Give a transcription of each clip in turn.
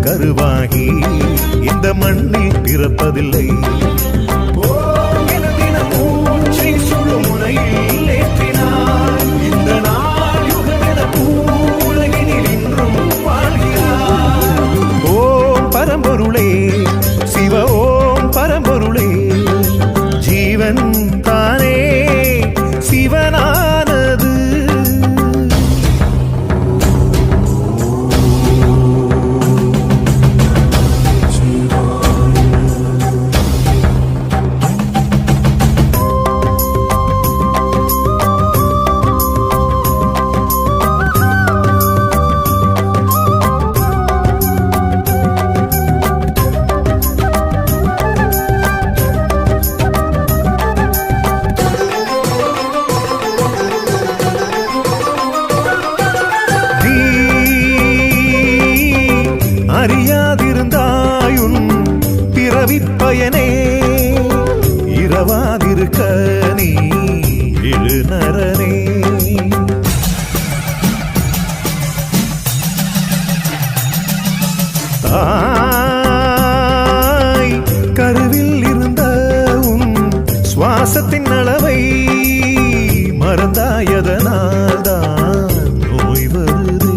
கருவாகி இந்த மண்ணில் பிறப்பதில்லை. இந்த நாள் யுகமென உலகினில் இன்றும் வாழ்கிறார். ஓம் பரம்பொருளே சிவ ஓம் பரம்பொருளே ஜீவன் தானே சிவனானது. அறியாதிருந்தாயுன் பிறவிப்பயனே இரவாதிருக்க நீ எழுநரனே. தாய் கருவில் இருந்த உன் சுவாசத்தின் அளவை மறந்தாயதனால்தான் நோய் வருதே.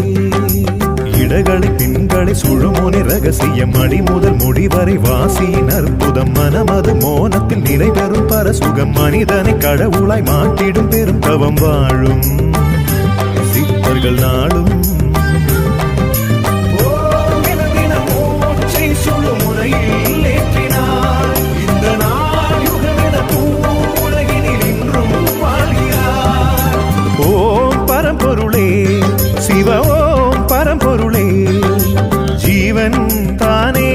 இடகளை பெண்களை சுழுமோனி ரகசியம் அடி முதல் முடிவரை வாசியின் அற்புதம் மனமது மோனத்தில் நிறைவேறும் பரசுகம் மனிதனை கடவுளாய் மாட்டிடும் பெரும் தவம் வாழும் சித்தர்கள் நாளும். இந்த நாள் யுகமென உலகினில் இன்றும் வாழ்கிறார். ஓம் பரம்பொருளே சிவ ஓம் பரம்பொருளே ஜீவன் தானே